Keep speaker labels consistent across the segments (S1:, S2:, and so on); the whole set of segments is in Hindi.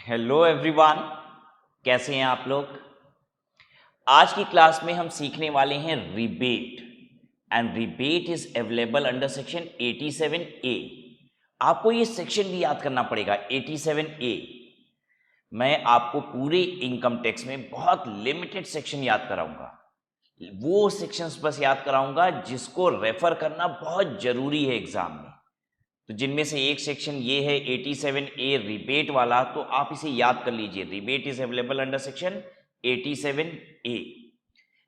S1: हेलो एवरीवन, कैसे हैं आप लोग। आज की क्लास में हम सीखने वाले हैं rebate and rebate is available under section 87A। आपको ये सेक्शन भी याद करना पड़ेगा 87A। मैं आपको पूरे इनकम टैक्स में बहुत लिमिटेड सेक्शन याद कराऊंगा, वो सेक्शंस बस याद कराऊंगा जिसको रेफर करना बहुत जरूरी है एग्जाम में। तो जिनमें से एक सेक्शन ये है 87A रिबेट वाला, तो आप इसे याद कर लीजिए। Rebate is available under section 87A।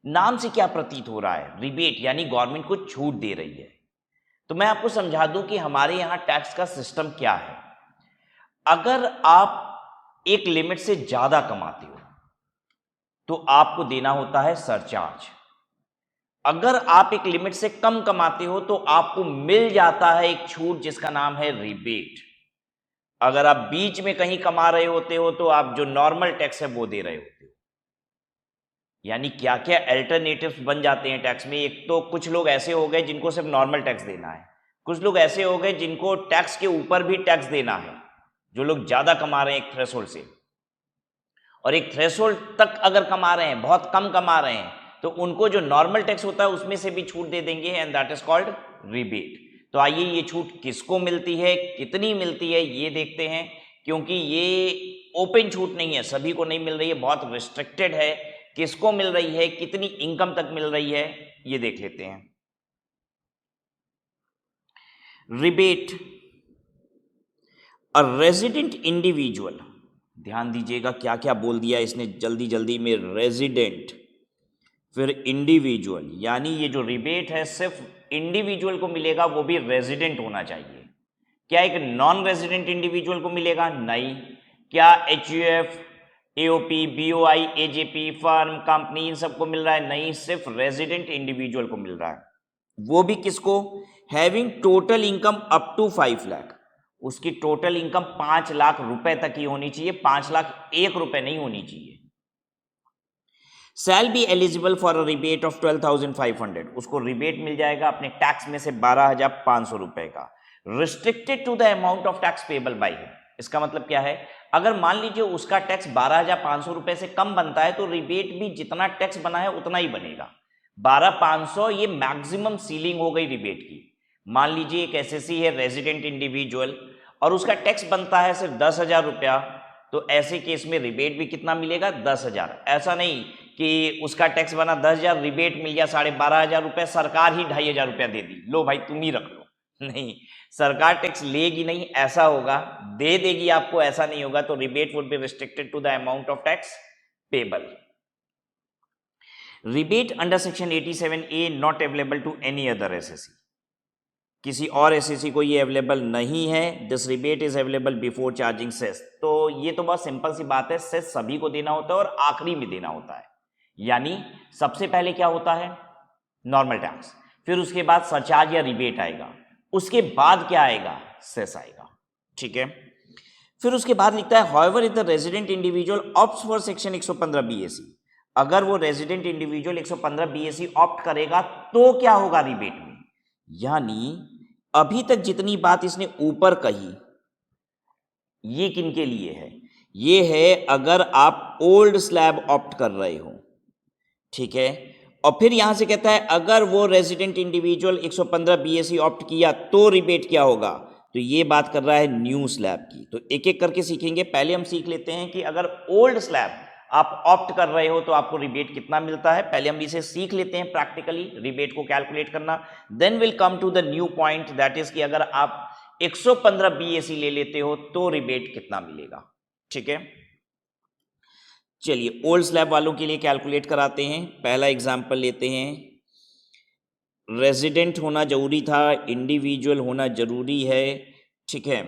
S1: नाम से क्या प्रतीत हो रहा है, रिबेट यानी गवर्नमेंट को छूट दे रही है। तो मैं आपको समझा दूं कि हमारे यहां टैक्स का सिस्टम क्या है। अगर आप एक लिमिट से ज्यादा कमाते हो तो आपको देना होता है सरचार्ज। अगर आप एक लिमिट से कम कमाते हो तो आपको मिल जाता है एक छूट जिसका नाम है रिबेट। अगर आप बीच में कहीं कमा रहे होते हो तो आप जो नॉर्मल टैक्स है वो दे रहे होते हो। यानी क्या क्या अल्टरनेटिव्स बन जाते हैं टैक्स में। एक तो कुछ लोग ऐसे हो गए जिनको सिर्फ नॉर्मल टैक्स देना है, कुछ लोग ऐसे हो गए जिनको टैक्स के ऊपर भी टैक्स देना है, जो लोग ज्यादा कमा रहे हैं एक थ्रेशोल्ड से, और एक थ्रेशोल्ड तक अगर कमा रहे हैं, बहुत कम कमा रहे हैं, तो उनको जो नॉर्मल टैक्स होता है उसमें से भी छूट दे देंगे, and that is called rebate. तो आइए ये छूट किसको मिलती है, कितनी मिलती है, ये देखते हैं। क्योंकि ये ओपन छूट नहीं है, सभी को नहीं मिल रही है, बहुत रिस्ट्रिक्टेड है। किसको मिल रही है, कितनी इनकम तक मिल रही है, ये देख लेते हैं। रिबेट अ रेजिडेंट इंडिविजुअल, ध्यान दीजिएगा क्या क्या बोल दिया इसने जल्दी जल्दी में। रेजिडेंट, फिर इंडिविजुअल, यानी ये जो रिबेट है सिर्फ इंडिविजुअल को मिलेगा, वो भी रेजिडेंट होना चाहिए। क्या एक नॉन रेजिडेंट इंडिविजुअल को मिलेगा? नहीं। क्या HUF, AOP, BOI, AJP, firm, company, इन सबको मिल रहा है? नहीं, सिर्फ रेजिडेंट इंडिविजुअल को मिल रहा है। वो भी किसको? Having total income up to 5 lakh. उसकी टोटल इनकम 5 लाख रुपए तक ही होनी चाहिए, 5 लाख 1 रुपए नहीं होनी चाहिए। शैल be eligible for a rebate of 12,500, उसको रिबेट मिल जाएगा अपने टैक्स में से 12,500 रुपए का। Restricted to the amount of tax payable by him. इसका मतलब क्या है, अगर मान लीजिए उसका टैक्स 12,500 रुपए से कम बनता है तो रिबेट भी जितना टैक्स बना है उतना ही बनेगा। 12,500 ये मैक्सिमम सीलिंग हो गई रिबेट की। मान लीजिए एक SSC है, रेजिडेंट इंडिविजुअल, और उसका टैक्स बनता है सिर्फ 10,000 रुपया, तो ऐसे केस में रिबेट भी कितना मिलेगा? 10,000। ऐसा नहीं कि उसका टैक्स बना 10,000, रिबेट मिल गया 12,500 रुपए, सरकार ही 2,500 रुपया दे दी, लो भाई तुम ही रख लो। नहीं, सरकार टैक्स लेगी नहीं, ऐसा होगा, दे देगी आपको, ऐसा नहीं होगा। तो rebate would be restricted to the amount of tax payable. Rebate under section 87A not available to any other SSC, किसी और SSC को ये अवेलेबल नहीं है। This rebate is available before charging cess. तो ये तो बहुत सिंपल सी बात है, सेस सभी को देना होता है और आखिरी में देना होता है। यानी सबसे पहले क्या होता है? नॉर्मल टैक्स, फिर उसके बाद सरचार्ज या रिबेट आएगा, उसके बाद क्या आएगा? सेस आएगा। ठीक है, फिर उसके बाद लिखता है however if the resident individual opts for section 115 BAC, अगर वो रेजिडेंट इंडिविजुअल 115 BAC ऑप्ट करेगा तो क्या होगा रिबेट में। यानी अभी तक जितनी बात इसने ऊपर कही ये किनके लिए है? ये है अगर आप ओल्ड स्लैब ऑप्ट कर रहे हो, ठीक है। और फिर यहां से कहता है अगर वो रेजिडेंट इंडिविजुअल 115 BAC ऑप्ट किया तो रिबेट क्या होगा। तो ये बात कर रहा है न्यू स्लैब की। तो एक एक करके सीखेंगे। पहले हम सीख लेते हैं कि अगर ओल्ड स्लैब आप ऑप्ट कर रहे हो तो आपको रिबेट कितना मिलता है। पहले हम इसे सीख लेते हैं प्रैक्टिकली, रिबेट को कैलकुलेट करना। Then will come to the new point, that is कि अगर आप 115 BAC ले लेते हो तो रिबेट कितना मिलेगा। ठीक है, चलिए ओल्ड स्लैब वालों के लिए कैलकुलेट कराते हैं। पहला एग्जांपल लेते हैं। रेजिडेंट होना जरूरी था, इंडिविजुअल होना जरूरी है, ठीक है।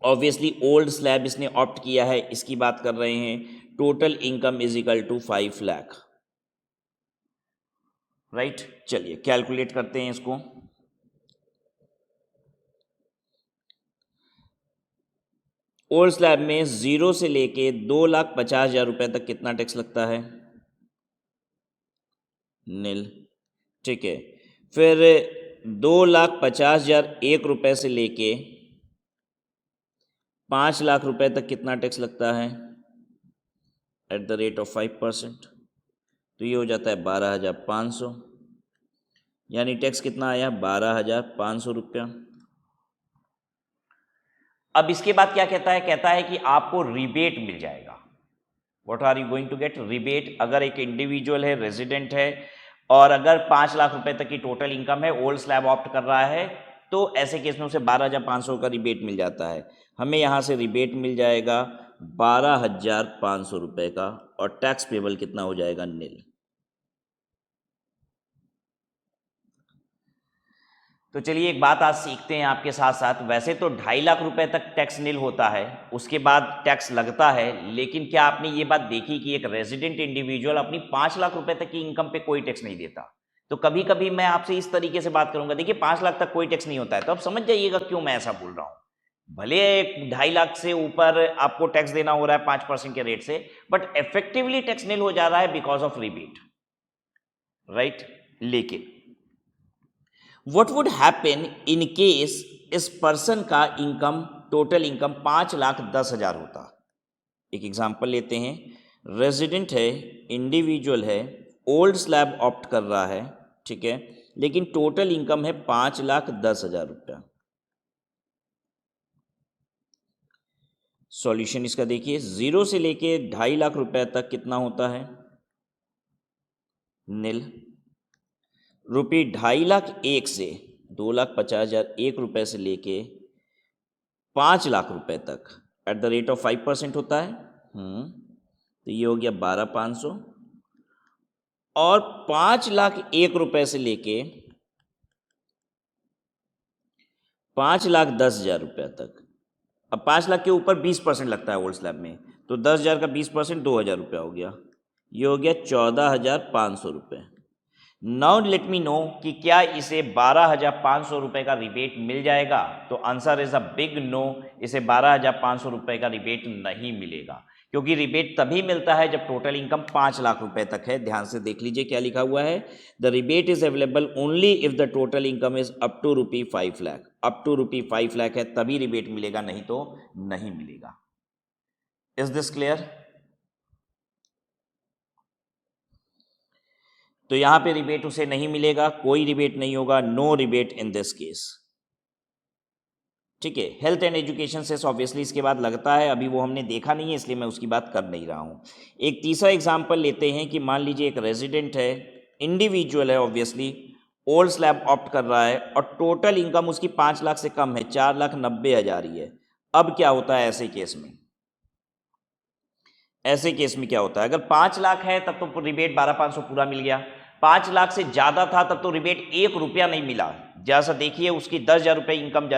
S1: ऑब्वियसली ओल्ड स्लैब इसने ऑप्ट किया है, इसकी बात कर रहे हैं। Total income is equal to 5 lakh, right. चलिए कैलकुलेट करते हैं इसको। ओल्ड स्लैब में 0 से लेके 2,50,000 रुपए तक कितना टैक्स लगता है? नील, ठीक है। फिर 2,50,001 रुपए से लेके 5 लाख रुपए तक कितना टैक्स लगता है एट द रेट ऑफ 5%, तो ये हो जाता है 12,500, यानी टैक्स कितना आया 12,500 रुपया। अब इसके बाद क्या कहता है कि आपको रिबेट मिल जाएगा। What are you going to get? Rebate. अगर एक इंडिविजुअल है, रेजिडेंट है, और अगर 5 लाख रुपए तक की टोटल इनकम है, ओल्ड स्लैब ऑप्ट कर रहा है, तो ऐसे केस में उसे 12,500 का रिबेट मिल जाता है। हमें यहां से रिबेट मिल जाएगा 12,500 रुपए का, और टैक्स पेबल कितना हो जाएगा? निल। तो चलिए एक बात आज सीखते हैं आपके साथ साथ। वैसे तो 2.5 लाख रुपए तक टैक्स निल होता है, उसके बाद टैक्स लगता है, लेकिन क्या आपने ये बात देखी कि एक रेजिडेंट इंडिविजुअल अपनी 5 लाख रुपए तक की इनकम पे कोई टैक्स नहीं देता? तो कभी कभी मैं आपसे इस तरीके से बात करूंगा, देखिए 5 लाख तक कोई टैक्स नहीं होता है, तो अब समझ जाइएगा क्यों मैं ऐसा बोल रहा हूं। भले 2.5 लाख से ऊपर आपको टैक्स देना हो रहा है 5% के रेट से, बट इफेक्टिवली टैक्स निल हो जा रहा है बिकॉज ऑफ रिबेट, राइट। लेकिन What would happen in case इस पर्सन का इनकम, टोटल इनकम 5,10,000 होता? एक एग्जांपल लेते हैं। रेजिडेंट है, इंडिविजुअल है, ओल्ड स्लैब ऑप्ट कर रहा है, ठीक है, लेकिन टोटल इनकम है 5,10,000 रुपया। सॉल्यूशन इसका देखिए, 0 से लेके 2.5 लाख रुपए तक कितना होता है? निल। रुपये 2.5 लाख एक से 2,50,000 एक रुपए से लेके 5 लाख रुपए तक एट द रेट ऑफ 5% होता है। तो ये हो गया 12,500, और 5 लाख एक रुपए से लेके 5,10,000 रुपया तक। अब 5 लाख के ऊपर 20% लगता है ओल्ड स्लैब में, तो 10,000 का 20% 2,000 रुपया हो गया, ये हो गया 14,500 रुपये। नाउ लेट मी नो कि क्या इसे 12,500 रुपए का रिबेट मिल जाएगा? तो answer is a big no, इसे 12,500 रुपए का रिबेट नहीं मिलेगा, क्योंकि रिबेट तभी मिलता है जब टोटल इनकम 5 लाख रुपए तक है। ध्यान से देख लीजिए क्या लिखा हुआ है, the rebate is available only if the total income is up to ₹5 lakh. Up to ₹5 lakh है तभी रिबेट मिलेगा, नहीं तो नहीं मिलेगा। Is this clear? तो यहां पे रिबेट उसे नहीं मिलेगा, कोई रिबेट नहीं होगा, no rebate in this case, ठीक है। हेल्थ एंड एजुकेशन से ऑब्वियसली इसके बाद लगता है, अभी वो हमने देखा नहीं है इसलिए मैं उसकी बात कर नहीं रहा हूं। एक तीसरा एग्जांपल लेते हैं कि मान लीजिए एक रेजिडेंट है, इंडिविजुअल है, ऑब्वियसली ओल्ड स्लैब ऑप्ट कर रहा है, और टोटल इनकम उसकी 5 लाख से कम है, 4,90,000 ही है। अब क्या होता है ऐसे केस में? ऐसे केस में क्या होता है, अगर 5 लाख है तब तो रिबेट 12,500 पूरा मिल गया, 5 लाख से ज्यादा था तब तो रिबेट 1 रुपया नहीं मिला। जैसा देखिए उसकी 10,000 रुपये इनकम,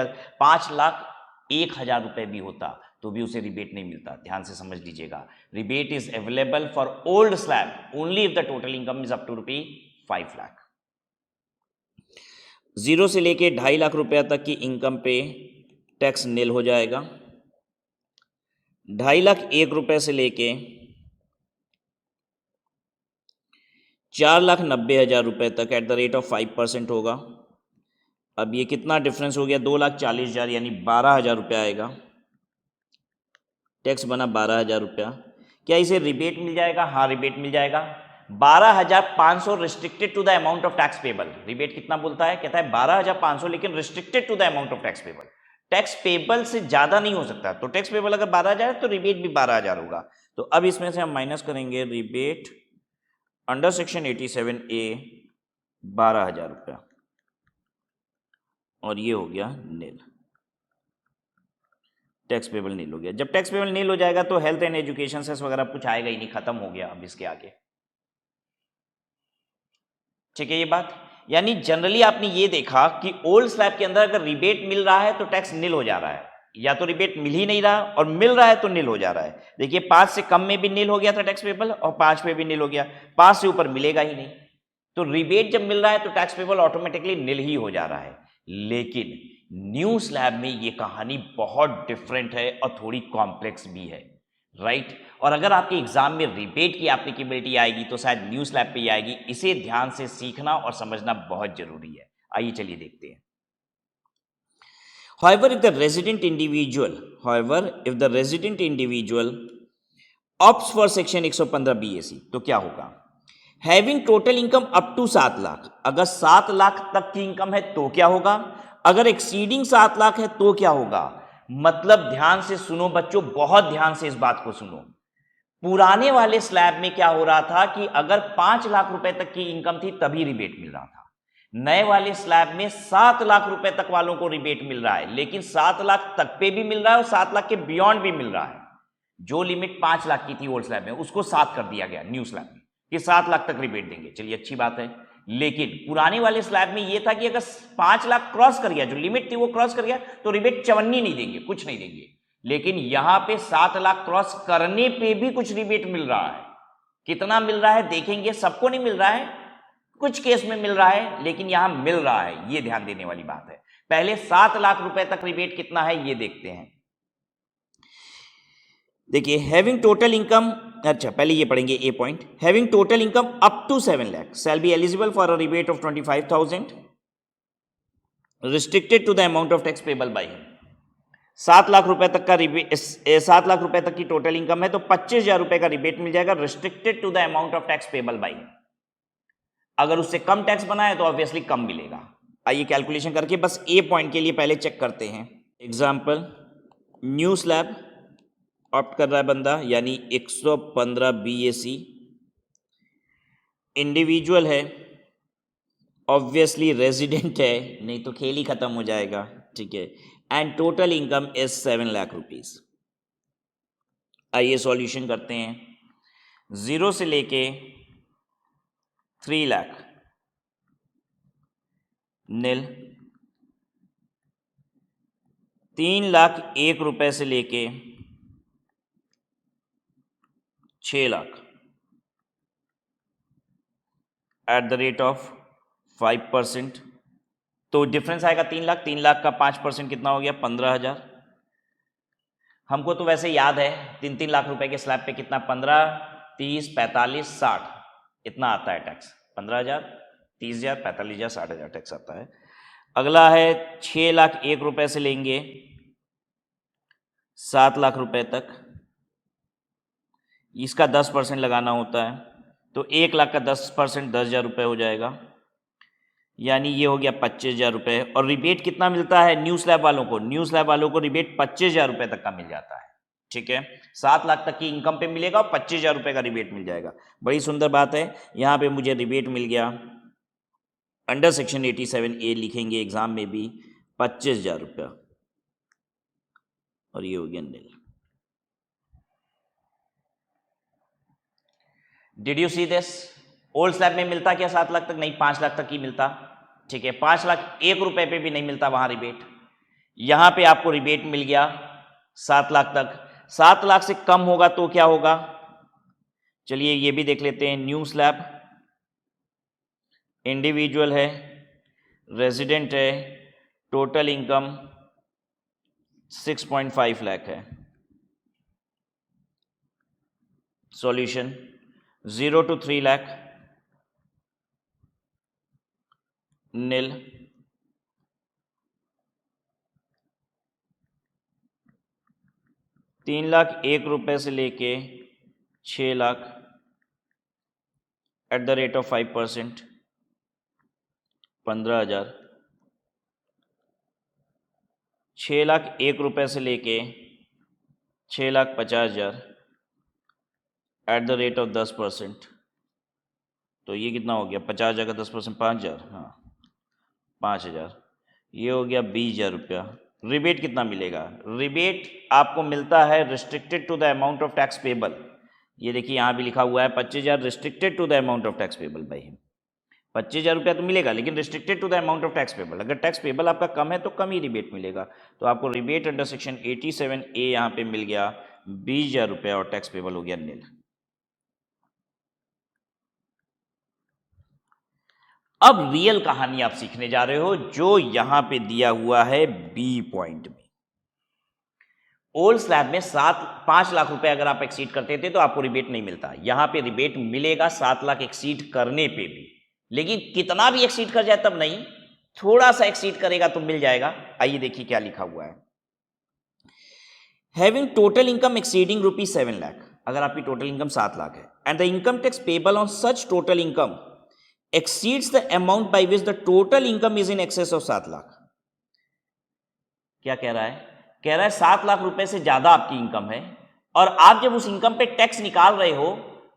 S1: 5 लाख 1,000 रुपये भी होता तो भी उसे रिबेट नहीं मिलता। ध्यान से समझ लीजिएगा, rebate is available for old slab only if the total income is up to ₹5 lakh. 0 से लेके 2.5 लाख रुपया तक की इनकम पे टैक्स निल हो जाएगा। 2.5 लाख 1 रुपए से लेके 4,90,000 रुपए तक एट द रेट ऑफ 5% होगा। अब ये कितना डिफरेंस हो गया? 2,40,000, यानी 12,000 रुपया आएगा, टैक्स बना 12,000 रुपया। क्या इसे रिबेट मिल जाएगा? हाँ रिबेट मिल जाएगा। 12,500 restricted to the amount of tax payable. Rebate कितना बोलता है? कहता है 12,500, लेकिन restricted to the amount of tax payable. Tax payable से ज्यादा नहीं हो सकता, तो टैक्स पेबल अगर 12,000 तो रिबेट भी 12,000 होगा। तो अब इसमें से हम माइनस करेंगे रिबेट अंडर सेक्शन 87A 12,000 रुपया, और ये हो गया नील, टैक्स पेबल नील हो गया। जब टैक्स पेबल नील हो जाएगा तो हेल्थ एंड एजुकेशन सेस वगैरह कुछ आएगा ही नहीं, खत्म हो गया अब इसके आगे, ठीक है ये बात। यानी जनरली आपने ये देखा कि ओल्ड स्लैब के अंदर अगर रिबेट मिल रहा है तो टैक्स नील हो जा रहा है, या तो रिबेट मिल ही नहीं रहा और मिल रहा है तो नील हो जा रहा है। देखिए 5 से कम में भी नील हो गया था टैक्स पेबल, और 5 पे भी नील हो गया, 5 से ऊपर मिलेगा ही नहीं। तो रिबेट जब मिल रहा है तो टैक्स पेबल ऑटोमेटिकली नील ही हो जा रहा है। लेकिन न्यू स्लैब में ये कहानी बहुत डिफरेंट है और थोड़ी कॉम्प्लेक्स भी है, राइट। और अगर आपके एग्जाम में रिबेट की एप्लीकेबिलिटी आएगी तो शायद न्यू स्लैब पे ही आएगी। इसे ध्यान से सीखना और समझना बहुत जरूरी है। आइए चलिए देखते हैं। However, if the resident individual opts for section 115 BAC, तो क्या होगा? Having total income up to 7 lakh, अगर 7 लाख तक की इनकम है तो क्या होगा? अगर एक्सीडिंग 7 लाख है तो क्या होगा? मतलब ध्यान से सुनो बच्चों, बहुत ध्यान से इस बात को सुनो। पुराने वाले स्लैब में क्या हो रहा था कि अगर 5 लाख रुपए तक की इनकम थी तभी रिबेट मिल रहा था। नए वाले स्लैब में 7 लाख रुपए तक वालों को रिबेट मिल रहा है, लेकिन 7 लाख तक पे भी मिल रहा है और 7 लाख के बियॉन्ड भी मिल रहा है। जो लिमिट 5 लाख की थी ओल्ड स्लैब में, उसको 7 कर दिया गया न्यू स्लैब में कि 7 लाख तक रिबेट देंगे। चलिए अच्छी बात है, लेकिन पुराने वाले स्लैब में यह था कि अगर 5 लाख क्रॉस कर गया, जो लिमिट थी वो क्रॉस कर गया, तो रिबेट चवन्नी नहीं देंगे, कुछ नहीं देंगे। लेकिन यहां पे 7 लाख क्रॉस करने पे भी कुछ रिबेट मिल रहा है। कितना मिल रहा है देखेंगे, सबको नहीं मिल रहा है, कुछ केस में मिल रहा है, लेकिन यहां मिल रहा है, यह ध्यान देने वाली बात है। पहले 7 लाख रुपए तक रिबेट कितना है ये देखते हैं। देखिए, हैविंग टोटल इनकम, अच्छा पहले ये पढ़ेंगे A point. Having total income up to 7 lakh shall be eligible for a rebate of 25,000 restricted to the amount of tax payable by him. 7 lakh रुपए तक का रिबेट, 7 लाख रुपए तक की टोटल इनकम है तो 25,000 रुपए का रिबेट मिल जाएगा, restricted to the amount of tax payable by him. अगर उससे कम टैक्स बना है तो ऑब्वियसली कम मिलेगा। आइए कैलकुलेशन करके बस ए पॉइंट के लिए पहले चेक करते हैं। एग्जाम्पल, न्यू स्लैब ऑप्ट कर रहा है बंदा, यानी 115 BAC, इंडिविजुअल है, ऑब्वियसली रेजिडेंट है, नहीं तो खेल ही खत्म हो जाएगा, ठीक है, and total income is 7 lakh rupees. आइए सॉल्यूशन करते हैं। 0 से लेके 3 लाख नील, 3 लाख 1 रुपए से लेके 6 lakh eight the rate of 5%। तो डिफरेंस आएगा 3 लाख, 3 लाख का 5% कितना हो गया? 15,000। हमको तो वैसे याद है 3-3 लाख रुपए के स्लैब पे कितना, 15, 30, 45, 60 इतना आता है टैक्स। 15,000, 30,000, 45,000, 60,000 टैक्स आता है। अगला है 6 लाख 1 रुपए से लेंगे 7 लाख रुपए तक, इसका 10% लगाना होता है, तो 1 लाख का 10% 10,000 रुपये हो जाएगा, यानी ये हो गया 25,000 रुपये। और रिबेट कितना मिलता है न्यू स्लैब वालों को? न्यू स्लैब वालों को रिबेट 25,000 रुपये तक का मिल जाता है, ठीक है। 7 लाख तक की इनकम पे मिलेगा और 25,000 रुपये का रिबेट मिल जाएगा। बड़ी सुंदर बात है, यहाँ पे मुझे रिबेट मिल गया अंडर सेक्शन 87A, लिखेंगे एग्जाम में भी 25,000 रुपया, और ये हो गया nil. Did you see this? Old slab में मिलता क्या 7 लाख तक? नहीं, 5 लाख तक ही मिलता, ठीक है। 5 लाख 1 रुपए पे भी नहीं मिलता वहां रिबेट। यहां पे आपको रिबेट मिल गया 7 लाख तक। 7 लाख से कम होगा तो क्या होगा? चलिए ये भी देख लेते हैं। न्यू स्लैब, इंडिविजुअल है, रेजिडेंट है, टोटल इनकम 6.5 लाख है। सॉल्यूशन 0 to 3 लाख नील, 3 लाख 1 रुपए से लेके 6 lakh eight the rate of 5%, 15,000। 6 lakh 1 रुपए से लेके 6,50,000 एट द रेट ऑफ 10%, तो ये कितना हो गया? 50,000 का 10%, 5,000, हाँ 5,000, ये हो गया 20,000 रुपया। रिबेट कितना मिलेगा? रिबेट आपको मिलता है restricted to the amount of tax payable. ये देखिए यहाँ भी लिखा हुआ है 25,000 restricted to the amount of tax payable by him. 25,000 रुपया तो मिलेगा, लेकिन restricted to the amount of tax payable. अगर टैक्स पेबल आपका कम है तो कम ही रिबेट मिलेगा। तो आपको रिबेट अंडर सेक्शन 87A यहाँ पे मिल गया 20,000 रुपया, और टैक्स पेबल हो गया नील। अब रियल कहानी आप सीखने जा रहे हो, जो यहां पे दिया हुआ है बी पॉइंट में। ओल्ड स्लैब में 5 लाख रुपए अगर आप एक्सीड करते थे तो आपको रिबेट नहीं मिलता। यहां पे रिबेट मिलेगा 7 लाख एक्सीड करने पे भी, लेकिन कितना भी एक्सीड कर जाए तब नहीं, थोड़ा सा एक्सीड करेगा तो मिल जाएगा। आइए देखिए क्या लिखा हुआ है। Having total income exceeding ₹7 lakh, अगर आपकी टोटल इनकम 7 लाख है, and the income tax payable on such total income exceeds the amount by which the total income is in excess of 7 lakh. क्या कह रहा है? कह रहा है 7 लाख रुपए से ज्यादा आपकी इनकम है और आप जब उस इनकम पे टैक्स निकाल रहे हो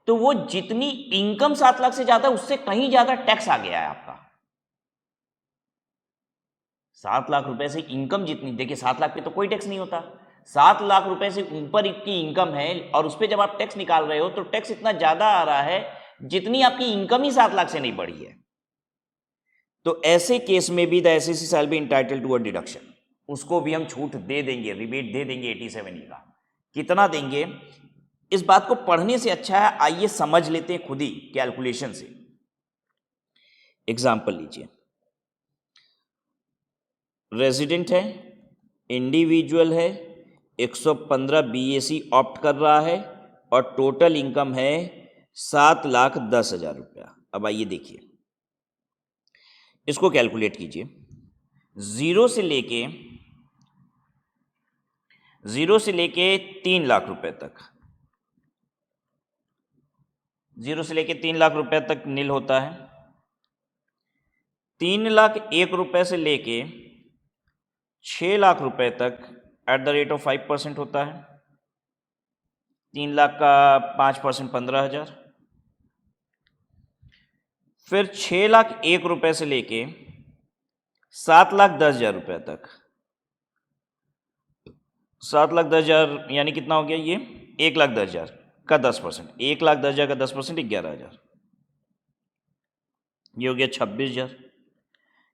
S1: तो वो जितनी इनकम 7 लाख से ज्यादा उससे कहीं ज्यादा टैक्स आ गया है आपका। 7 लाख रुपए से इनकम जितनी, देखिए 7 लाख पे तो कोई टैक्स नहीं होता, 7 लाख रुपए से ऊपर की इनकम है और उस पर जब आप टैक्स निकाल रहे हो तो टैक्स इतना ज्यादा आ रहा है जितनी आपकी इनकम ही 7 लाख से नहीं बढ़ी है। तो ऐसे केस में भी the SSC shall be entitled to a deduction, उसको भी हम छूट दे देंगे, रिबेट दे देंगे 87E का। कितना देंगे? इस बात को पढ़ने से अच्छा है आइए समझ लेते हैं खुद ही कैलकुलेशन से। एग्जाम्पल लीजिए, रेजिडेंट है, इंडिविजुअल है, 115 बीएसी ऑप्ट कर रहा है और टोटल इनकम है 7,10,000 रुपया। अब आइए देखिए, इसको कैलकुलेट कीजिए। जीरो से लेके 3 लाख रुपए तक, 0 से लेके 3 लाख रुपए तक नील होता है। 3,01,000 रुपए से लेके 6 लाख रुपए तक एट द रेट ऑफ 5% होता है। 3 लाख का 5% 15,000। फिर 6,01,000 रुपए से लेके 7,10,000 रुपए तक, 7,10,000 यानी कितना हो गया ये? 1,10,000 का 10%, 1,10,000 का 10% 11,000, ये हो गया 26,000।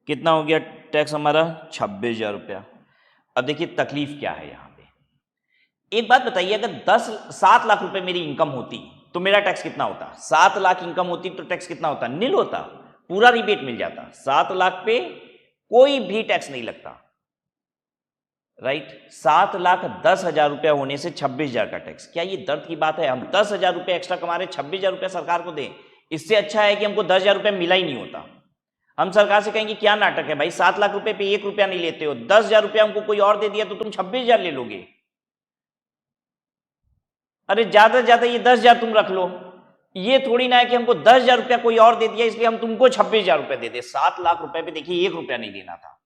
S1: कितना हो गया टैक्स हमारा? 26,000 रुपया। अब देखिए तकलीफ क्या है यहां पे। एक बात बताइए, अगर 7 लाख रुपए मेरी इनकम होती तो मेरा टैक्स कितना होता? 7 लाख इनकम होती तो टैक्स कितना होता? नील होता, पूरा रिबेट मिल जाता। 7 लाख पे कोई भी टैक्स नहीं लगता, राइट। 7,10,000 रुपया होने से 26,000 का टैक्स, क्या ये दर्द की बात है? हम 10,000 रुपये एक्स्ट्रा कमा रहे, 26,000 रुपया सरकार को दें। इससे अच्छा है कि हमको 10,000 रुपया मिला ही नहीं होता। हम सरकार से कहेंगे क्या नाटक है भाई, 7 लाख रुपए पे 1 रुपया नहीं लेते हो, 10,000 रुपया हमको कोई और दे दिया तो तुम 26,000 ले लोगे। अरे ज्यादा से ज्यादा ये 10,000 तुम रख लो, ये थोड़ी ना है कि हमको 10,000 रुपया कोई और दे दिया इसलिए हम तुमको 26,000 रुपया दे दे। 7 लाख रुपए पे देखिए 1 रुपया नहीं देना था,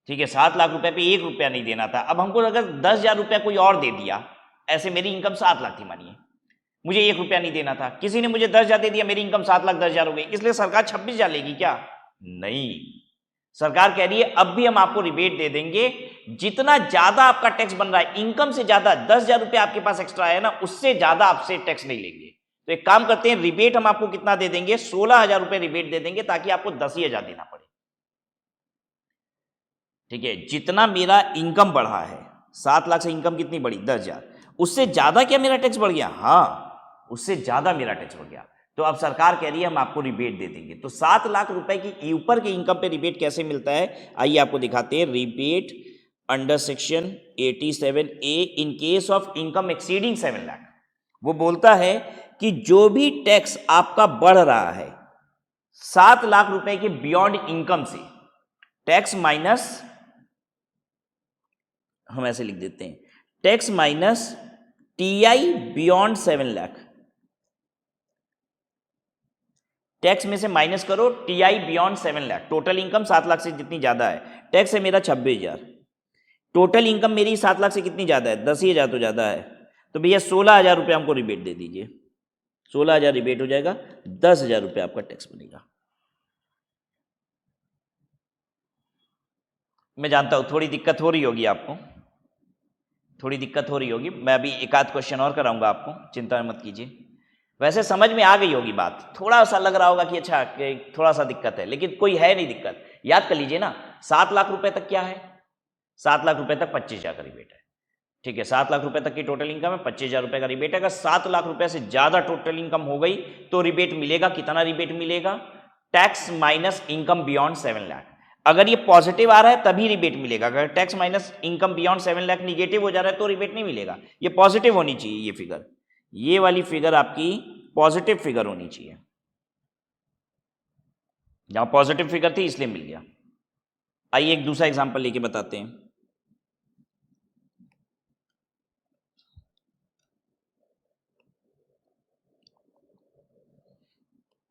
S1: ठीक है, 7 लाख रुपए पे 1 रुपया नहीं देना था। अब हमको अगर 10,000 रुपया कोई और दे दिया, ऐसे मेरी इनकम 7 लाख थी मानिए, मुझे 1 रुपया नहीं देना था, किसी ने मुझे 10,000 दे दिया, मेरी इनकम 7,10,000 हो गई, इसलिए सरकार 26,000 लेगी क्या? नहीं, सरकार कह रही है अब भी हम आपको रिबेट दे देंगे, जितना ज्यादा आपका टैक्स बन रहा है, इनकम से ज्यादा 10,000 रुपया आपके पास एक्स्ट्रा है ना, उससे ज्यादा आपसे टैक्स नहीं लेंगे। तो एक काम करते हैं, रिबेट हम आपको कितना दे देंगे? 16,000 रुपए रिबेट दे देंगे ताकि आपको 10,000 देना पड़े, ठीक है। जितना मेरा इनकम बढ़ा है, 7 लाख से इनकम कितनी बढ़ी? 10,000, उससे ज्यादा क्या मेरा टैक्स बढ़ गया? हाँ, उससे ज्यादा मेरा टैक्स बढ़ गया। तो अब सरकार कह रही है हम आपको रिबेट दे देंगे। तो 7 लाख रुपए की ऊपर के इनकम पे रिबेट कैसे मिलता है, आइए आपको दिखाते हैं। Rebate under section 87A in case of income exceeding 7 lakh, वो बोलता है कि जो भी टैक्स आपका बढ़ रहा है 7 लाख रुपए के बियॉन्ड इनकम से, टैक्स माइनस, हम ऐसे लिख देते हैं, tax minus TI beyond 7 lakh, tax में से माइनस करो TI beyond 7 lakh. Total income 7 lakh से जितनी ज्यादा है, टैक्स है मेरा 26,000, टोटल इनकम मेरी 7 लाख से कितनी ज्यादा है? 10,000 तो ज्यादा है, तो भैया 16,000 रुपये हमको रिबेट दे दीजिए। 16,000 रिबेट हो जाएगा, 10,000 रुपये आपका टैक्स बनेगा। मैं जानता हूं थोड़ी दिक्कत हो रही होगी आपको, थोड़ी दिक्कत हो रही होगी, मैं अभी एक आध क्वेश्चन और कराऊंगा आपको, चिंता मत कीजिए। वैसे समझ में आ गई होगी बात, थोड़ा सा लग रहा होगा कि अच्छा कि थोड़ा सा दिक्कत है, लेकिन कोई है नहीं दिक्कत। याद कर लीजिए ना, 7 लाख रुपए तक क्या है? 7 लाख रुपए तक 25,000 का रिबेट है, ठीक है। 7 लाख रुपए तक की टोटल इनकम है, 25,000 रुपए का रिबेट है। अगर 7 लाख रुपए से ज्यादा टोटल इनकम हो गई तो रिबेट मिलेगा। कितना रिबेट मिलेगा? Tax minus income beyond 7 lakh. अगर ये पॉजिटिव आ रहा है तभी रिबेट मिलेगा, अगर tax minus income beyond 7 lakh negative हो जा रहा है तो रिबेट नहीं मिलेगा। ये पॉजिटिव होनी चाहिए, ये फिगर, ये वाली फिगर आपकी पॉजिटिव फिगर होनी चाहिए। यहां पॉजिटिव फिगर थी इसलिए मिल गया। आइए एक दूसरा एग्जांपल लेके बताते हैं।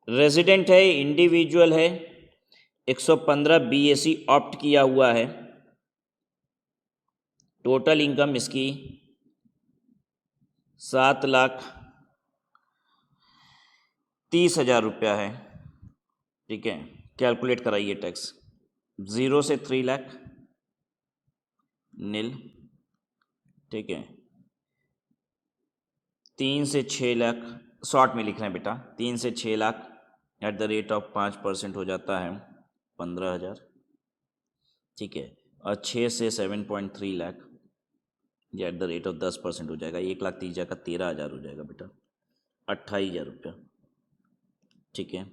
S1: रेजिडेंट है, इंडिविजुअल है, 115 BAC ऑप्ट किया हुआ है, टोटल इनकम इसकी 7,30,000 रुपया है। ठीक है, कैलकुलेट कराइए टैक्स। 0 से 3 लाख नील, ठीक है, 3 से 6 लाख, शॉर्ट में लिख रहे हैं बेटा, 3 से 6 lakh eight the rate of 5% हो जाता है 15,000। ठीक है, और 6 से 7.3 लाख ये एट द रेट ऑफ 10% हो जाएगा, 1,30,000 का 13,000 हो जाएगा बेटा, 28,000 रुपया। ठीक है,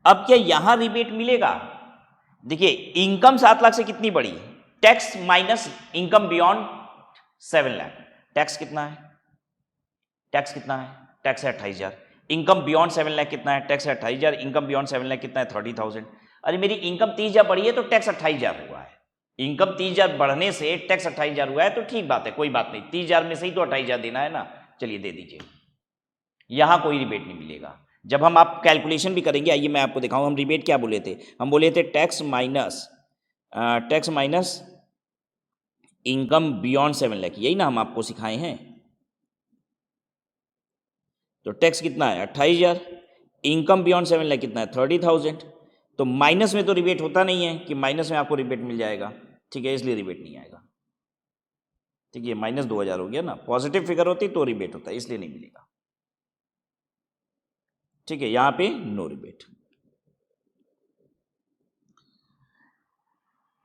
S1: अब क्या यहां रिबेट मिलेगा? देखिए इनकम 7 लाख से कितनी बड़ी, tax minus income beyond 7 lakh, tax कितना है? टैक्स कितना है? टैक्स है 28,000। इनकम बियॉन्ड 7 लाख कितना है? टैक्स है 28,000। इनकम बियॉन्ड 7 लाख कितना है? 30,000। अरे मेरी इनकम 30,000 बढ़ी है तो टैक्स 28,000 हुआ है। इनकम 30,000 बढ़ने से टैक्स 28,000 हुआ है तो ठीक बात है, कोई बात नहीं, 30,000 में से ही तो 28,000 देना है ना, चलिए दे दीजिए। यहां कोई रिबेट नहीं मिलेगा। जब हम आप कैलकुलेशन भी करेंगे, आइए मैं आपको दिखाऊं, हम रिबेट क्या बोले थे, हम बोले थे tax minus income beyond 7 lakh, यही ना हम आपको सिखाए हैं। तो टैक्स कितना है? 28,000। इनकम बियॉन्ड 7 लाख कितना है? 30,000। तो माइनस में तो रिबेट होता नहीं है कि माइनस में आपको रिबेट मिल जाएगा, ठीक है, इसलिए रिबेट नहीं आएगा। ठीक है, माइनस 2,000 हो गया ना, पॉजिटिव फिगर होती तो रिबेट होता है, इसलिए नहीं मिलेगा। ठीक है, यहां पे नो रिबेट।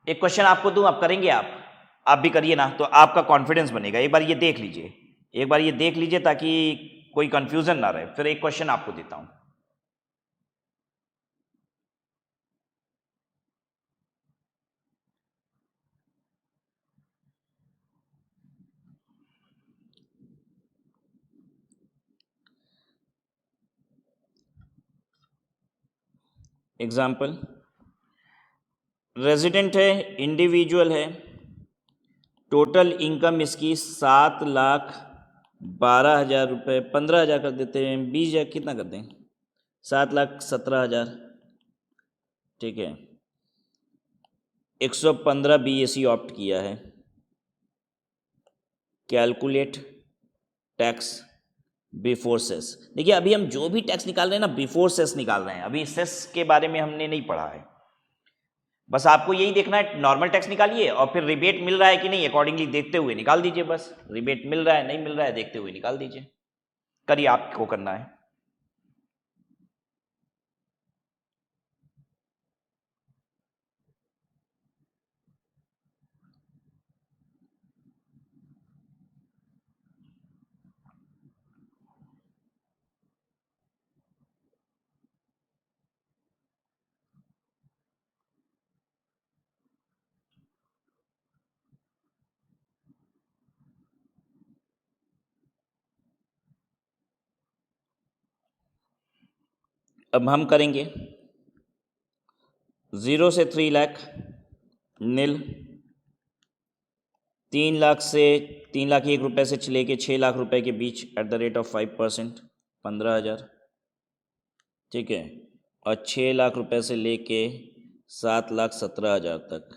S1: एक क्वेश्चन आपको दूं, आप करेंगे? आप भी करिए ना, तो आपका कॉन्फिडेंस बनेगा। एक बार ये देख लीजिए, एक बार ये देख लीजिए ताकि कोई कंफ्यूजन ना रहे। फिर एक क्वेश्चन आपको देता हूं। एग्जाम्पल, रेजिडेंट है, इंडिविजुअल है, टोटल इनकम इसकी 7,12,000 रुपये, 15,000 कर देते हैं, 20,000 कितना कर दें, 7,17,000। ठीक है, 115 BAC ऑप्ट किया है। Calculate tax before cess. देखिए अभी हम जो भी टैक्स निकाल रहे हैं ना, बिफोर सेस निकाल रहे हैं, अभी सेस के बारे में हमने नहीं पढ़ा है। बस आपको यही देखना है, नॉर्मल टैक्स निकालिए और फिर रिबेट मिल रहा है कि नहीं, अकॉर्डिंगली देखते हुए निकाल दीजिए। बस रिबेट मिल रहा है नहीं मिल रहा है देखते हुए निकाल दीजिए। करिए, आपको करना है। अब हम करेंगे 0 से 3 लाख नील, 3 लाख से 3,01,000 से लेके 6 लाख रुपए के बीच एट द रेट ऑफ 5%, 15,000। ठीक है, और 6 लाख रुपए से लेके 7,17,000 तक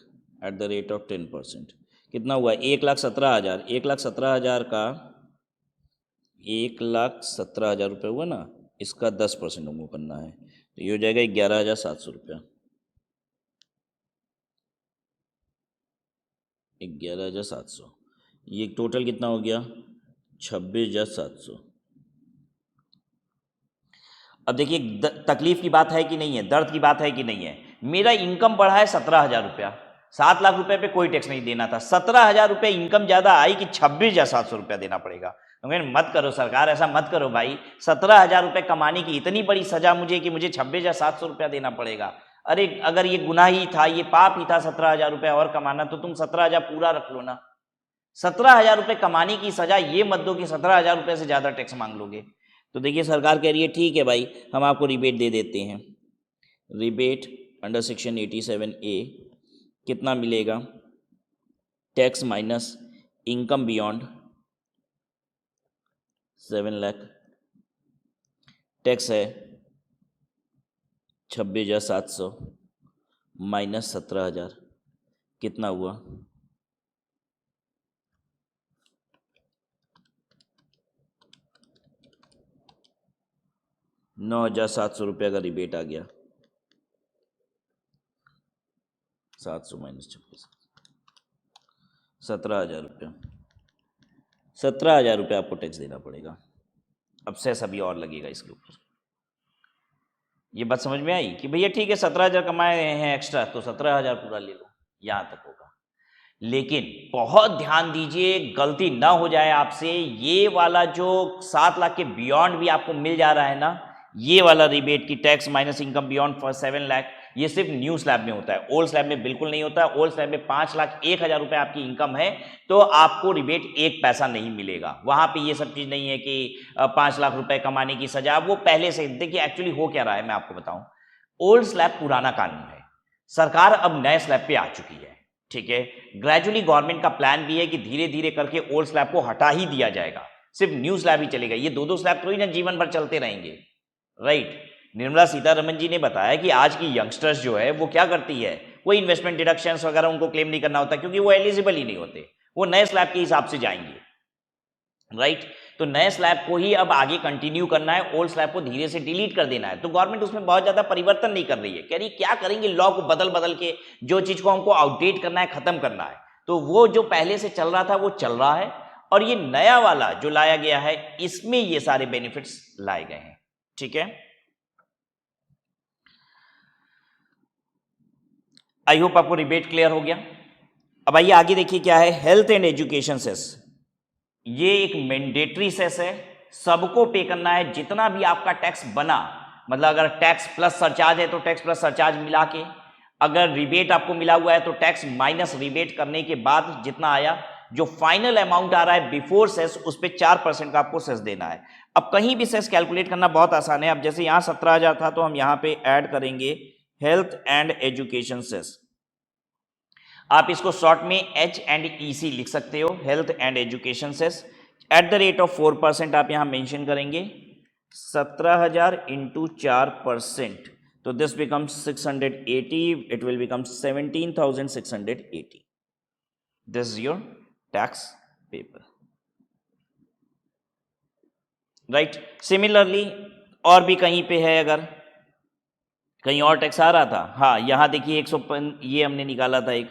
S1: एट द रेट ऑफ 10%, कितना हुआ? 1,17,000। 1,17,000 का 1,17,000 रुपये हुआ ना, इसका 10% हमको करना है, तो ये हो जाएगा 11,700 रुपया। 11,700, ये टोटल कितना हो गया? 26,700। अब देखिए तकलीफ की बात है कि नहीं है, दर्द की बात है कि नहीं है। मेरा इनकम बढ़ा है 17,000 रुपया, 7 लाख रुपए पे कोई टैक्स नहीं देना था, 17,000 रुपये इनकम ज्यादा आई कि 26,700 रुपया देना पड़ेगा। मत करो सरकार, ऐसा मत करो भाई। 17,000 रुपये कमाने की इतनी बड़ी सजा मुझे कि मुझे 26,700 रुपया देना पड़ेगा। अरे अगर ये गुनाह ही था, ये पाप ही था 17,000 रुपया और कमाना, तो तुम 17,000 पूरा रख लो ना। 17,000 रुपये कमाने की सजा ये मत दो कि 17,000 रुपये से ज्यादा टैक्स मांग लोगे। तो देखिए सरकार कह रही है ठीक है भाई, हम आपको रिबेट दे देते हैं। रिबेट अंडर सेक्शन 87A कितना मिलेगा, tax minus income beyond 7 lakh, tax है 26,700 माइनस 17,000, कितना हुआ, 9,700 रुपये का रिबेट आ गया। 700 माइनस 26, 17,000 रुपये। 17,000 रुपये आपको टैक्स देना पड़ेगा। अब सेस अभी और लगेगा इसके ऊपर। ये बात समझ में आई कि भैया ठीक है 17,000 कमाए हैं एक्स्ट्रा तो 17,000 पूरा ले लो, यहाँ तक होगा। लेकिन बहुत ध्यान दीजिए गलती ना हो जाए आपसे, ये वाला जो 7 लाख के बियॉन्ड भी आपको मिल जा रहा है ना, ये वाला रिबेट की tax minus income beyond for 7 lakh, ये सिर्फ न्यू स्लैब में होता है, ओल्ड स्लैब में बिल्कुल नहीं होता है। ओल्ड स्लैब में 5,01,000 रुपए आपकी इनकम है तो आपको रिबेट 1 पैसा नहीं मिलेगा। वहां पे ये सब चीज नहीं है कि 5 लाख रुपए कमाने की सजा, वो पहले से। देखिए एक्चुअली हो क्या रहा है मैं आपको बताऊं, ओल्ड स्लैब पुराना कानून है, सरकार अब नए स्लैब पे आ चुकी है, ठीक है। ग्रेजुअली गवर्नमेंट का प्लान भी है कि धीरे धीरे करके ओल्ड स्लैब को हटा ही दिया जाएगा, सिर्फ न्यू स्लैब ही चलेगा। ये दो स्लैब थोड़ी ना जीवन भर चलते रहेंगे, राइट। निर्मला सीतारमण जी ने बताया कि आज की यंगस्टर्स जो है वो क्या करती है, वो इन्वेस्टमेंट डिडक्शंस वगैरह उनको क्लेम नहीं करना होता क्योंकि वो एलिजिबल ही नहीं होते, वो नए स्लैब के हिसाब से जाएंगे, राइट। तो नए स्लैब को ही अब आगे कंटिन्यू करना है, ओल्ड स्लैब को धीरे से डिलीट कर देना है। तो गवर्नमेंट उसमें बहुत ज्यादा परिवर्तन नहीं कर रही है, कह रही क्या करेंगे, लॉ को बदल बदल के जो चीज को हमको आउटडेट करना है, खत्म करना है। तो वो जो पहले से चल रहा था वो चल रहा है, और ये नया वाला जो लाया गया है इसमें ये सारे बेनिफिट्स लाए गए हैं, ठीक है। आई होप आपको रिबेट क्लियर हो गया। अब आइए आगे देखिए क्या है, हेल्थ एंड एजुकेशन सेस। ये एक मैंडेटरी सेस है, सबको पे करना है, जितना भी आपका टैक्स बना, मतलब अगर टैक्स प्लस सरचार्ज है तो टैक्स प्लस सरचार्ज मिला के, अगर रिबेट आपको मिला हुआ है तो टैक्स माइनस रिबेट करने के बाद जितना आया, जो फाइनल अमाउंट आ रहा है बिफोर सेस, उस पर 4% का आपको सेस देना है। अब कहीं भी सेस कैलकुलेट करना बहुत आसान है। अब जैसे यहां 17,000 था तो हम यहां पे ऐड करेंगे हेल्थ एंड एजुकेशन सेस। आप इसको शॉर्ट में H&EC लिख सकते हो, health and education cess, at the rate of 4% आप यहां मेंशन करेंगे। 17,000 इंटू 4%, तो this becomes 680, it will become 17,680। This is your tax paper, right. Similarly और भी कहीं पे है, अगर कहीं और टैक्स आ रहा था, हाँ यहां देखिए 100, ये हमने निकाला था एक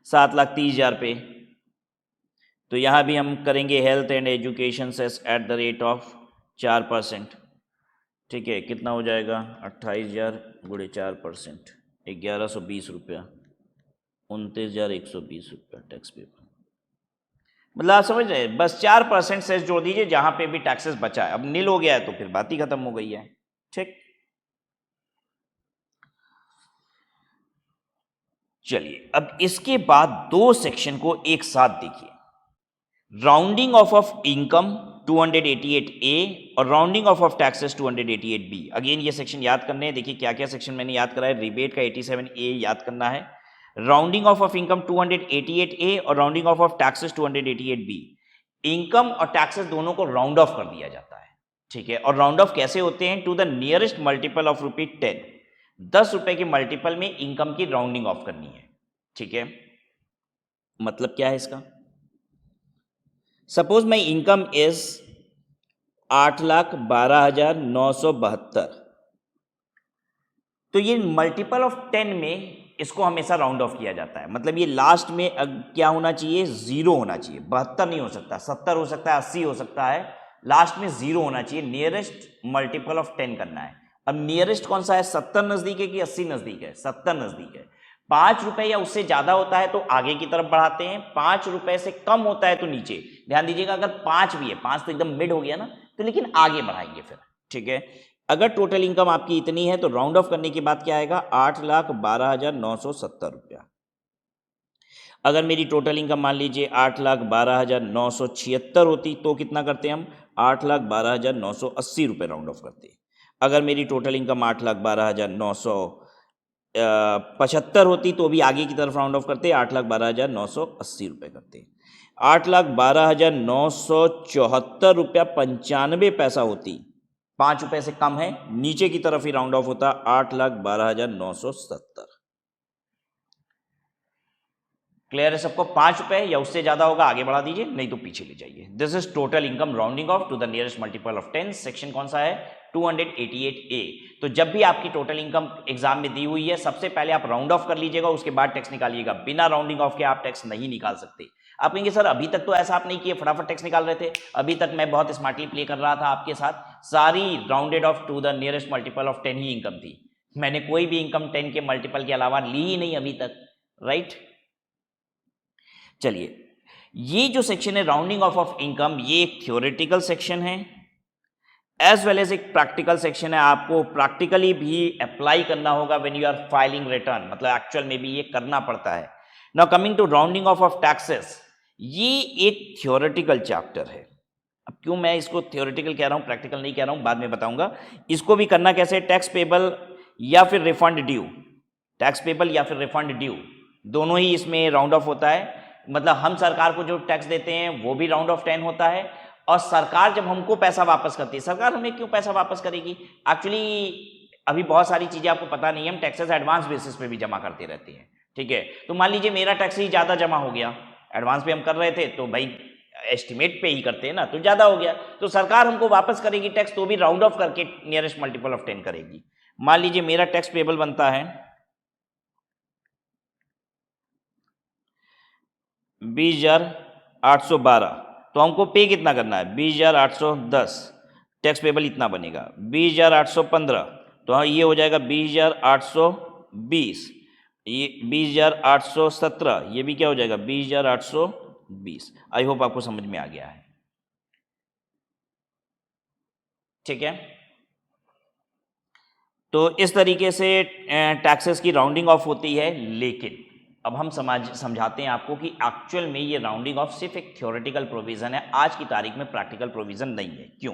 S1: 7,30,000 पे, तो यहां भी हम करेंगे health and education cess at the rate of 4%, ठीक है। कितना हो जाएगा, 28,000 गुणे 4%, 1,120 रुपया, 29,120 रुपया टैक्स पेपर। मतलब आप समझ रहे हैं, बस 4% सेस जोड़ दीजिए जहां पे भी टैक्सेस बचा है। अब नील हो गया है तो फिर बात ही खत्म हो गई है, ठीक। चलिए अब इसके बाद 2 सेक्शन को एक साथ देखिए, राउंडिंग ऑफ इनकम 288A और rounding off taxes 288B। Again ये सेक्शन याद करने हैं, देखिए क्या क्या सेक्शन मैंने याद करा है। रिबेट का 87A याद करना है, राउंडिंग ऑफ इनकम 288A और rounding off taxes 288B। Income और टैक्सेस दोनों को राउंड ऑफ कर दिया जाता है, ठीक है। और राउंड ऑफ कैसे होते हैं, to the nearest multiple of ₹10, 10 रुपए के मल्टीपल में इनकम की राउंडिंग ऑफ करनी है, ठीक है। मतलब क्या है इसका, सपोज माई इनकम इज 8,12,972, तो ये मल्टीपल ऑफ 10 में इसको हमेशा राउंड ऑफ किया जाता है। मतलब ये लास्ट में क्या होना चाहिए, 0 होना चाहिए। 72 नहीं हो सकता, 70 हो सकता है, 80 हो सकता है, लास्ट में 0 होना चाहिए। नियरेस्ट मल्टीपल ऑफ 10 करना है। अब नियरेस्ट कौन सा है, 70 नजदीक है कि 80 नजदीक है, 70 नजदीक है। 5 रुपए या उससे ज्यादा होता है तो आगे की तरफ बढ़ाते हैं, 5 रुपए से कम होता है तो नीचे। ध्यान दीजिएगा, अगर 5 भी है, 5 तो एकदम मिड हो गया ना, तो लेकिन आगे बढ़ाएंगे फिर, ठीक है। अगर टोटल इनकम आपकी इतनी है तो राउंड ऑफ करने के बाद क्या आएगा, 8,12,970 रुपया। अगर मेरी टोटल इनकम मान लीजिए 8,12,976 होती तो कितना करते हैं हम, 8,12,980 रुपये राउंड ऑफ करते हैं। अगर मेरी टोटल इनकम 8,12,900 75 होती तो भी आगे की तरफ राउंड ऑफ करते, 8,12,980 रुपये करते। 8,12,974 रुपया 95 पैसा होती, 5 रुपये से कम है, नीचे की तरफ ही राउंड ऑफ होता 8,12,970। क्लियर है सबको? 5 रुपए या उससे ज्यादा होगा आगे बढ़ा दीजिए, नहीं तो पीछे ले जाइए। This is total income rounding off to the nearest multiple of 10। Section कौन सा है? 288A। तो जब भी आपकी टोटल इनकम एग्जाम में दी हुई है, सबसे पहले आप राउंड ऑफ कर लीजिएगा, उसके बाद टैक्स निकालिएगा। बिना राउंडिंग ऑफ के आप टैक्स नहीं निकाल सकते। आप कहेंगे सर अभी तक तो ऐसा आप नहीं किए, फटाफट टैक्स निकाल रहे थे। अभी तक मैं बहुत स्मार्टली प्ले कर रहा था आपके साथ, सारी rounded off to the nearest multiple of 10 ही इनकम थी। मैंने कोई भी इनकम 10 के मल्टीपल के अलावा ली ही नहीं अभी तक, राइट? चलिए, ये जो सेक्शन है राउंडिंग ऑफ इनकम, ये एक थ्योरेटिकल सेक्शन है एज वेल एज एक प्रैक्टिकल सेक्शन है। आपको प्रैक्टिकली भी अप्लाई करना होगा when you are filing return, मतलब एक्चुअल में भी ये करना पड़ता है। Now coming to rounding off taxes, ये एक थ्योरेटिकल चैप्टर है। अब क्यों मैं इसको थ्योरेटिकल कह रहा हूं, प्रैक्टिकल नहीं कह रहा हूं, बाद में बताऊंगा। इसको भी करना कैसे? टैक्स पेबल या फिर रिफंड ड्यू, टैक्स पेबल या फिर रिफंड ड्यू, दोनों ही इसमें राउंड ऑफ होता है। मतलब हम सरकार को जो टैक्स देते हैं वो भी राउंड ऑफ 10 होता है, और सरकार जब हमको पैसा वापस करती है, सरकार हमें क्यों पैसा वापस करेगी? एक्चुअली अभी बहुत सारी चीजें आपको पता नहीं है, हम टैक्सेस एडवांस बेसिस पे भी जमा करते रहते हैं, ठीक है? तो मान लीजिए मेरा टैक्स ही ज्यादा जमा हो गया, एडवांस पे हम कर रहे थे तो भाई एस्टिमेट पे ही करते हैं ना, तो ज्यादा हो गया, तो सरकार हमको वापस करेगी टैक्स, तो भी राउंड ऑफ करके नियरेस्ट मल्टीपल ऑफ 10 करेगी। मान लीजिए मेरा टैक्स पेबल बनता है 20,812, तो हमको पे कितना करना है? 20,810, टैक्स पेबल इतना बनेगा। 20,815, तो हाँ ये हो जाएगा 20,820, ये 20,817, ये भी क्या हो जाएगा? 20,820। आई होप आपको समझ में आ गया है, ठीक है? तो इस तरीके से टैक्सेस की राउंडिंग ऑफ होती है, लेकिन अब हम समझाते हैं आपको कि एक्चुअल में ये राउंडिंग ऑफ सिर्फ एक थ्योरेटिकल प्रोविजन है, आज की तारीख में प्रैक्टिकल प्रोविजन नहीं है। क्यों?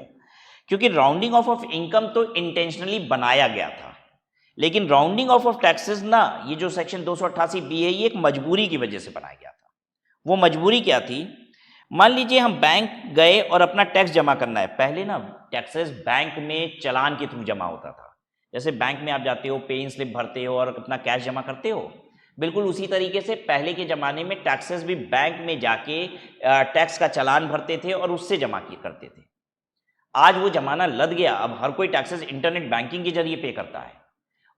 S1: क्योंकि राउंडिंग ऑफ इनकम तो इंटेंशनली बनाया गया था, लेकिन राउंडिंग ऑफ टैक्सेस ना, ये जो सेक्शन 288B है, ये एक मजबूरी की वजह से बनाया गया था। वो मजबूरी क्या थी? मान लीजिए हम बैंक गए और अपना टैक्स जमा करना है। पहले ना टैक्सेस बैंक में चालान के थ्रू जमा होता था, जैसे बैंक में आप जाते हो, पे इन स्लिप भरते हो और अपना कैश जमा करते हो, बिल्कुल उसी तरीके से पहले के ज़माने में टैक्सेस भी बैंक में जाके टैक्स का चालान भरते थे और उससे जमा करते थे। आज वो ज़माना लद गया, अब हर कोई टैक्सेस इंटरनेट बैंकिंग के जरिए पे करता है।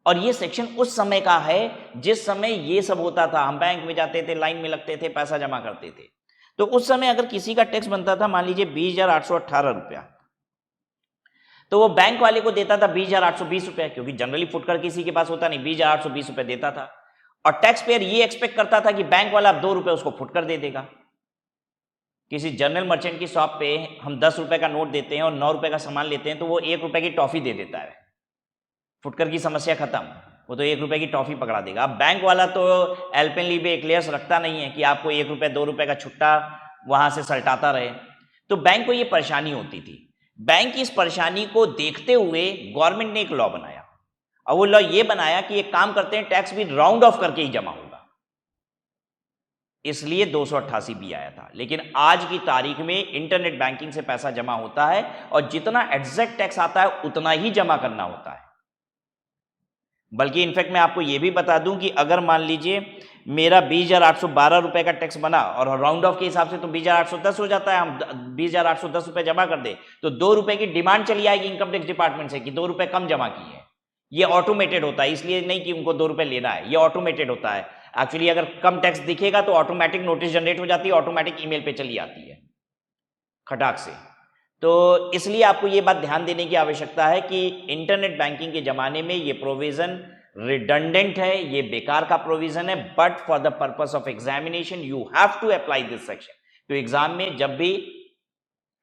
S1: और ये सेक्शन उस समय का है जिस समय ये सब होता था, हम बैंक में जाते थे, लाइन में लगते थे, पैसा जमा करते थे। तो उस समय अगर किसी का टैक्स बनता था, मान लीजिए 20,818 रुपया, तो वो बैंक वाले को देता था 20,820 रुपया, क्योंकि जनरली फुटकर किसी के पास होता नहीं, 20,820 रुपये देता था। और टैक्स पेयर ये एक्सपेक्ट करता था कि बैंक वाला 2 रुपये उसको फुटकर दे देगा। किसी जनरल मर्चेंट की शॉप पे हम 10 रुपए का नोट देते हैं और 9 रुपए का सामान लेते हैं, तो वो 1 रुपए की टॉफी दे देता है, फुटकर की समस्या खत्म, वो तो 1 रुपए की टॉफी पकड़ा देगा। अब बैंक वाला तो एल्पेनलीबे एक्लेयर्स रखता नहीं है कि आपको 1 रुपए 2 रुपए का छुट्टा वहां से सल्टाता रहे, तो बैंक को ये परेशानी होती थी। बैंक की इस परेशानी को देखते हुए गवर्नमेंट ने एक लॉ बनाया, और वो लॉ ये बनाया कि एक काम करते हैं, टैक्स भी राउंड ऑफ करके ही जमा होगा, इसलिए 288B आया था। लेकिन आज की तारीख में इंटरनेट बैंकिंग से पैसा जमा होता है और जितना एग्जैक्ट टैक्स आता है उतना ही जमा करना होता है। बल्कि इनफैक्ट मैं आपको यह भी बता दूं कि अगर मान लीजिए मेरा 20,812 रुपए का टैक्स बना और राउंड ऑफ के हिसाब से तो 20,810 हो जाता है, हम 20,810 रुपए जमा कर दे तो 2 रुपए की डिमांड चली आएगी इनकम टैक्स डिपार्टमेंट से कि 2 रुपए कम जमा किए। ये ऑटोमेटेड होता है, इसलिए नहीं कि उनको 2 रुपए लेना है, ये ऑटोमेटेड होता है। एक्चुअली अगर कम टैक्स दिखेगा तो ऑटोमेटिक नोटिस जनरेट हो जाती है, ऑटोमेटिक ईमेल पे चली आती है खटाक से। तो इसलिए आपको ये बात ध्यान देने की आवश्यकता है कि इंटरनेट बैंकिंग के जमाने में ये प्रोविजन रिडंडेंट है, ये बेकार का प्रोविजन है, but for the purpose of examination you have to apply this section. तो एग्जाम में जब भी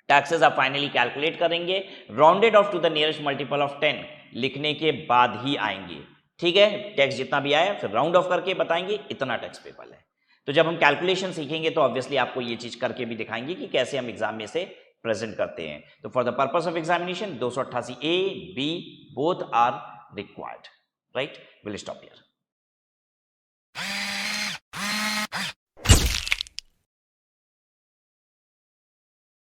S1: टैक्सेस आप फाइनली कैलकुलेट करेंगे, rounded off to the nearest multiple of 10 लिखने के बाद ही आएंगे, ठीक है? टैक्स जितना भी आया फिर राउंड ऑफ करके बताएंगे इतना टैक्स पेबल है। तो जब हम कैलकुलेशन सीखेंगे तो ऑब्वियसली आपको ये चीज करके भी दिखाएंगे कि कैसे हम एग्जाम में से प्रेजेंट करते हैं। तो for the purpose of examination 288A, B both are required, right? Will stop here. है।